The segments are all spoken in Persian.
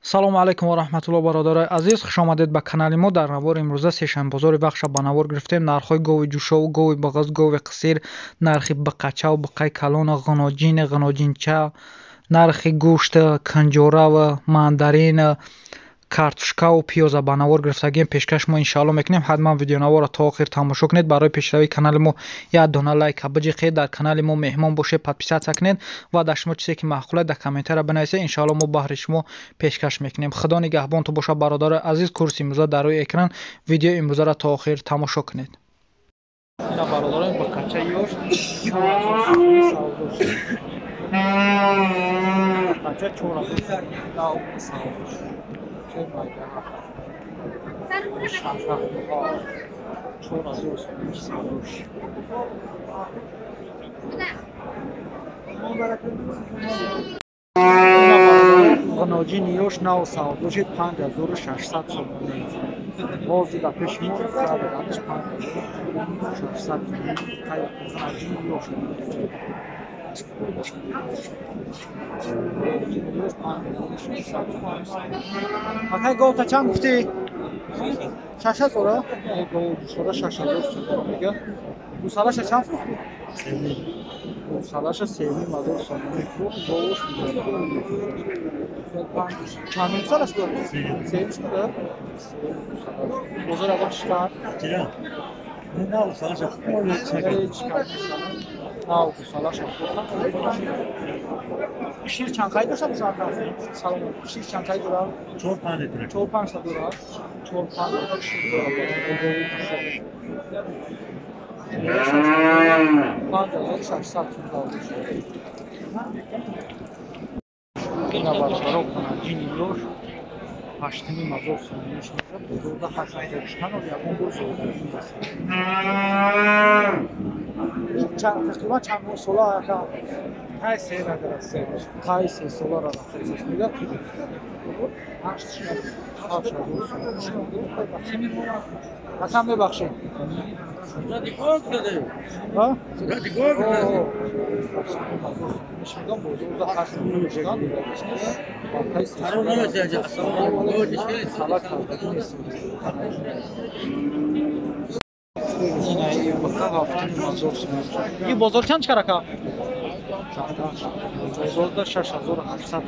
салому алайкум ва раҳматуллоҳ бародарои азиз, хушомадед ба канали мо. дар навори имрӯза сешанбозори вахша ба навор гирифтем. нархҳои гови ҷӯшову, гови бағаз, гови қисир, нархи бақачав, бақаи калон, ғаноҷинча, нархи гӯшт, канҷора, мандарин, картошкаву пиёза ба навор гирифтагем. пешкаш мо иншаалло мекунем. ҳатман видеонавора то охир тамошо кунед. барои пешравии канали мо як дона лайка биҷиқед, дар канали мо меҳмон бошед, подписатсия кунед ва дар шумо чизе ки маъқулад дар комментария бинависед. иншаалло мо баҳри шумо пешкаш мекунем. худо нигаҳбонтон бошад бародарои азиз. курси имрӯза дар рӯи экран. видеои имрӯзаро то охир тамошо кунед. ина бародарои бақача ёш 4000 савдош. бақача 4000 савдош. Ғаноҷини ёш нав савдоши 5600 сомон. Бози да пешмо савдош 5600 сомон. Қай ғаноҷини ёш. Акай голта чанд гуфти? 6000? Гол шуда 6000 сомон мега. Гусалаша чанд гуфти? Гусалаша 3000 сомон. Голш чанд гусалаш дор? 3000 шуда? Бозор агар чиқар? Не гусалаша хуб чиқар. Гусалаша шир чанд қай дошта бошад? Салом. Шир чанд қай дора? 4-5 дора. 4-5 шир дора. 5600 ина бародаро ғаноҷини ёш 8000 сомон мешавад. бузурга 8000 штан ва ягон бор зода мест. тақрибан чанд сола ака тай сера дараст. тай се сола ра хизаш мега. 8000 сомон. Асам бебахшед. Сурати гол каде? Ҳа? Сурати гол каде? Мешагам бозорда 8000 штан. Арон намесаҷа ассалому алайкум. Гол салат кардагист. این بازار چند چقدر کا؟ بازار 6800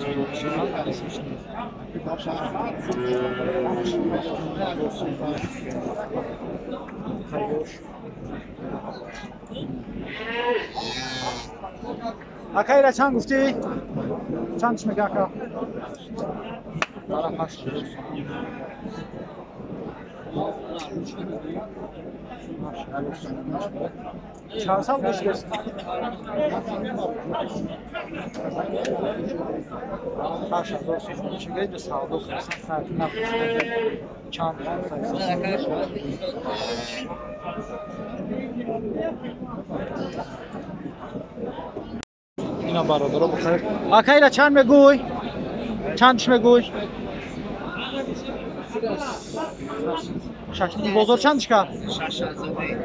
اکا ایره چند گفتی؟ چندش میگه اکا؟ 400 داشت. باشه دوست چیگه به سعودو خرسان ساعت نفس چند اینا برادرها بخیر. آکایلا چند میگوی؟ چندش میگوی؟ بازار چندش کا؟ 6000.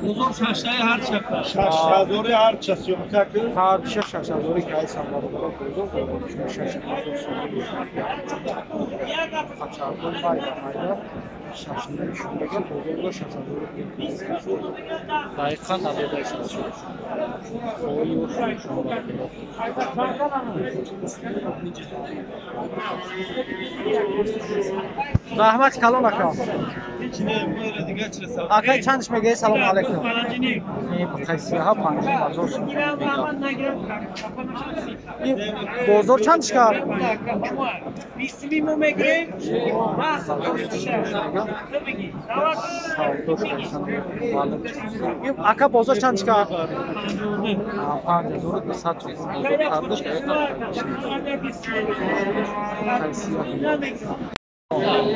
بزرگ 6000 هر چقدر. 6000 هر چیزی می‌کنه. هر 6000 که ایسا بازار بزرگ 6000. اچارتون مایدا 6000 شونگه بزرگ 6000. دقیقاً نداده است. اویو شما. رحمت کلام اکا. آقای چندش میگه؟ سلام علیکم. این قصه ها 5000 این بازار چندش کرد؟ 20 مو میگیره؟ این آقا بازار چندش کرد؟ 5200 کردش که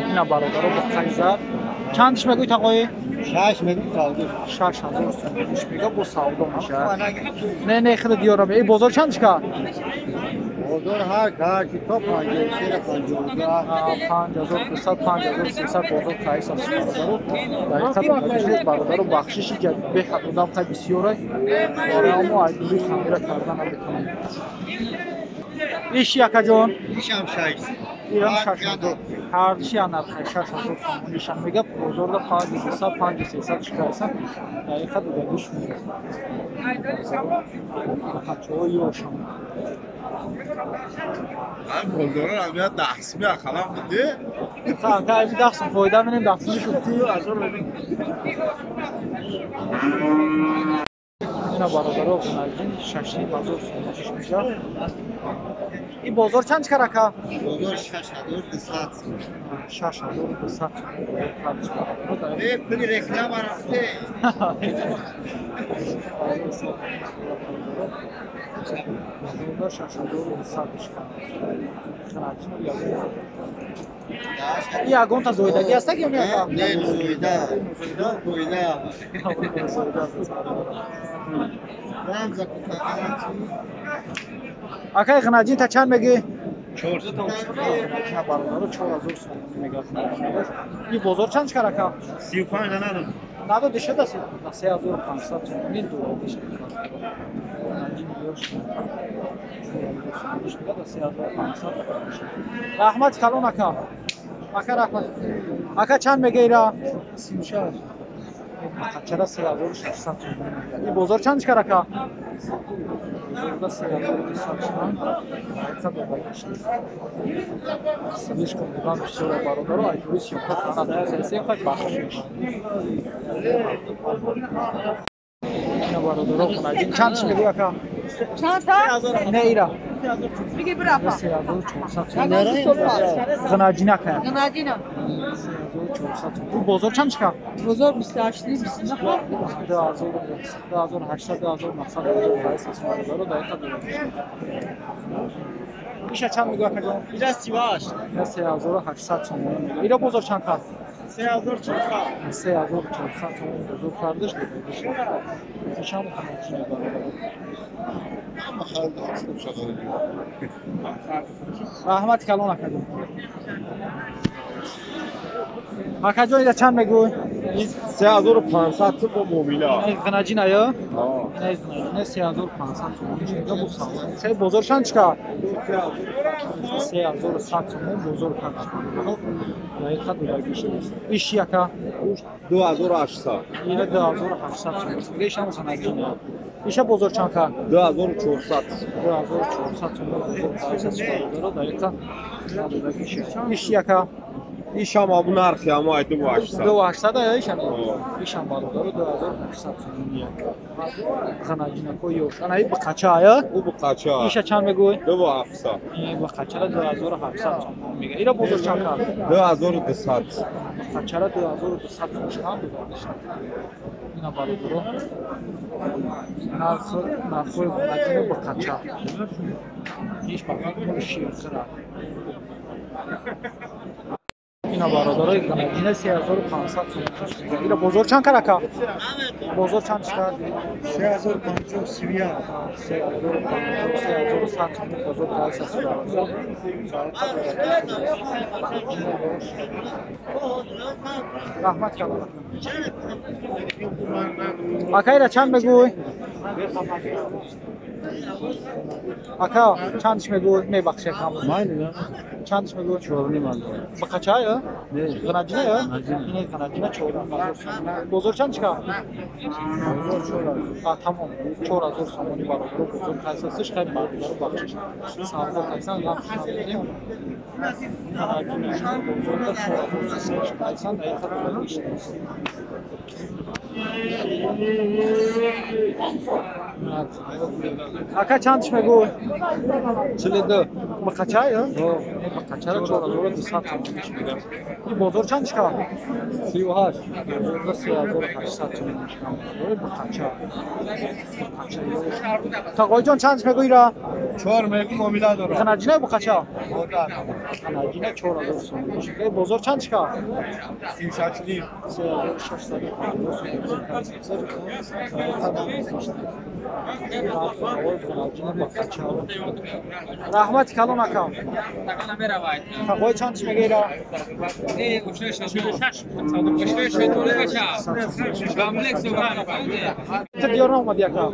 اینا برادرها با قیزر چندش میگوید آقای؟ 6 میلیون سعودی 6000 سومونش میگه با سعودا میشه. نه خیلی دیارم. این بازار چندش کرد؟ بازار هر کار که تو 5200 5300 بازار قیس است برادرو برادرو بخششی که به خودم خیلی بسیاره برای ما ایدوری خمیره کردن نمیتونیم. ایش یکا جان میشم 600 ایران 62 هردشی نرخ 62 سوم نشان میگه بازار فقط 250 300 شکایت دقیقاً دیگهش میگه خاطر یوشم من بولدوران امیت دستمی اخلام بده تا تا این دست فایده منیم دستی شدی از اون ببین اینا برادرها بنازین ششتی بازار سومش میشه این بازار چند کرکا بولدور 6200 6200 بلی رکلام رفته یگان تا زویدگی هست که میاد نه زویده زویده من اکای خناجین تا چند میگی 400 تا نه برادر 4000 سوم میگه این بازار چند کرکا 35 ندارم نادو دیشه دست 3500 سوم این دو دیشه رحمت کلام اکا رحمت اکا چند میگه ایرا 36 چرا 3600 این بازار چند کرکا بازار 3200 سمیش کنم بسیار برادر و ایروس یوکا کانادا سیاسی خود بخشش اینا برادر خونگی چند میگه اکا چند تا؟ نه ایرا میگی برافا 3400 خناجینا که نمادینا 3400 این بازار چند چکا بزرگ 28 29 2800 2900 برادر دایتا میشه چند میگه اکا جان اینجا 38 3800 تومان میگه اینا بازار چند تا 3400 3400 تومان بزرگ کردش دیگه نشان خناجینا برادر رحمت کلام اکا اکا جان اینا چند میگوی 3500 با موبیلا خناجین آیا؟ نه 3500 تومان میشه bu sağlam. Şey bozor çan çıkar. 3100 تومان bozor kan çıkar. Dayıqa duragişi. İş yaka 2800 yine 2800 تومان. Geçen sana gidin. İşe bozor çan ka 2400 2400 تومان bozor kan çıkar. Dayıqa duragişi. İş yaka ایش هم ابو نرخی هم آیده بو 800 2800 ya işan. İşan barıları 2800 تومان. Xanajina koyuyor. Ana bu kaça ya? او بو قچا İşe çan میگوی؟ دو بو 700 این با خچره 2700 تومان میگه اینا بزرگ چند تا 2200 خچره 2200 تومان بزرگش اینا بالا برو نرخ مدینه با خچه هیچ فقط شیر کرد اینا برادرای مدینه 3500 تومان اینا بزرگ چند کرکا بزرگ چند چیکار 3500 سویا 3100 تومان بزرگ کارش رحمت کلام اکای را چند بگوی اکا چندش میگوی میبخشه کام چندش میگوی چورنی من با قچه یا غناجینه یا اینه غناجینه چورن بزرگ چند چکا تمام 4000 سومونی برابر بزرگ اساسش خیلی برابر بخشش ساعت تایسان لام شدیم غناجینه بزرگ 4000 تایسان دقیقاً اکا چندش میگوی 42 با قچه یا با قچه را 4200 تومانش میگم این بزرگ چند چکا 38 بزرگ 3800 تومانش میگم با قچه تقای جان چندش میگوی را 4 میگو موبیلا داره خناجینه با قچه خناجینه 4000 تومانش میگم بزرگ چند چکا 36 3600 رحمت کلام اکام تقوی چندش میگه را؟ متر دیار اومد یکا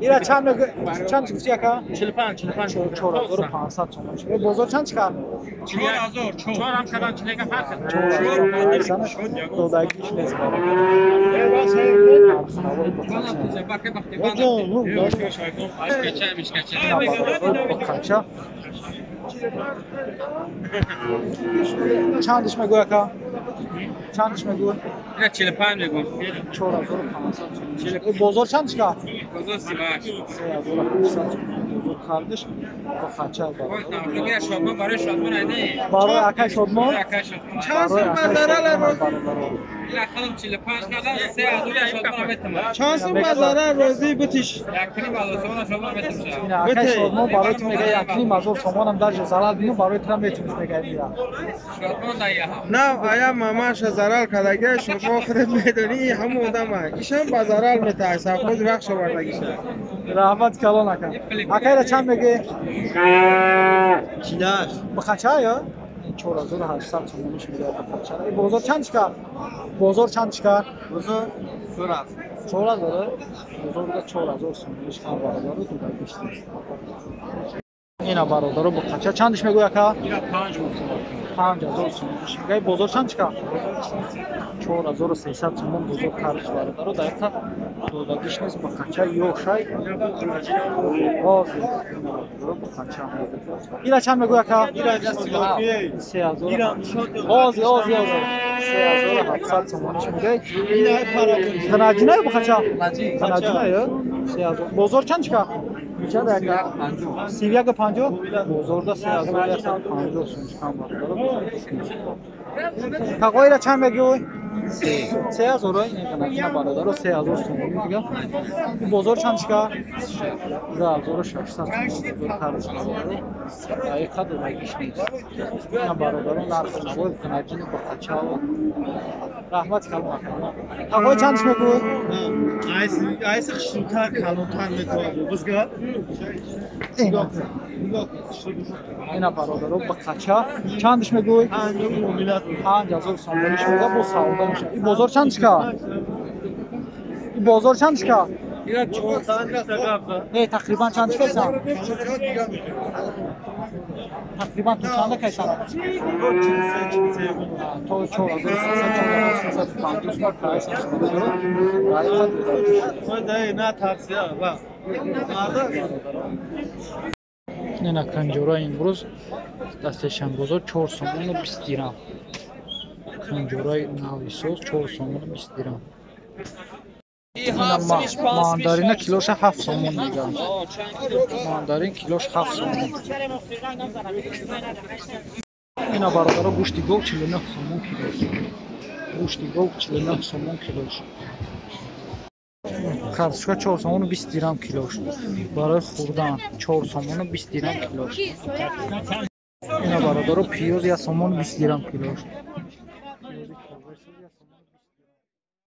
ایرا چند گفتی یکا 4500 تومان بازار چند چقدر 4 هم کلان چلیگه فرق 4 دودگیش نیست چندش میگو یکا چندش میگو اینا 45 میگم 4500 بازار چند چقدر بازار 38 3800 خریدش با خرچه دیگه شادمان برای شادمان ایده برای اکای شادمان چند برای اکای شادمان اینا خانم 45 کلان 3000 شادمان بتم چند سو مزاره روزی بتیش یکنی بالاتر شادمان بتم این اکای شادمان برای تو میگه یکنی مزور تومان هم در زلال بینو برای تو میتونی میگه میرا شادمان دایه نه آیا ماماش زرال کداگه شما خودت میدونی همون آدمه ایشان با زرال میتایسه خود وقت بردگیشه رحمت کلان اکا اکای را چند میگه چیداش بخچه یا 4800 تومانش میده بخچه این بازار چند چکار بازار چند چکار بزرگ سرعت 4000 بزرگ 4000 تومانش هم برادر تو داشتی اینا برادر بخچه چندش میگه اکا اینا 5000 تومانش میگه بازار چند چکار 4300 تومان بزرگ کارش برادر دایتا دودگیش نیست بخچه یوشای باز اینا چند میگه اکا 3000 باز 3700 تومانش میگه تناجینه بخچه تناجینه یا 3000 بازار چند چکا چند اکا 3150 بازار دا 3150 سنجکان تقوی را چند میگه 3000 این برادر رو 3000 تومان میگه این بازار چند چکا 1600 تومان خرج کرده دقیقاً دوگیش نیست این برادر رو نرخ نبود تنجین بخچه و رحمت کلام تقوی چندش میگه айс хишимтар калонтар метавонад бузгад اینا برادر رو بخچه چندش میگه 5000 سومش میگه با سودا میشه این بازار چند چکا این بازار چند چکا ира 400 نه تقریبا چند چکا تقریبا تو چند کیسان تو 4350 پرایس نه тавсия ва اینا کنجورا امروز دستشان بازار 4 سومون و 20 درهم کنجورای ناوی سوز 4 سومون و 20 درهم اینا ماندارین کیلوش 7 سومون میگه ماندارین کیلوش 7 سومون اینا برادر گوشت گاو 49 سومون کیلوش گوشت گاو 49 سومون کیلوش کارتشکا 4 سومون و 20 درهم کیلوش برای خوردن 4 سومون و 20 درهم کیلوش اینا برادر پیاز 1 سومون و 20 درهم کیلوش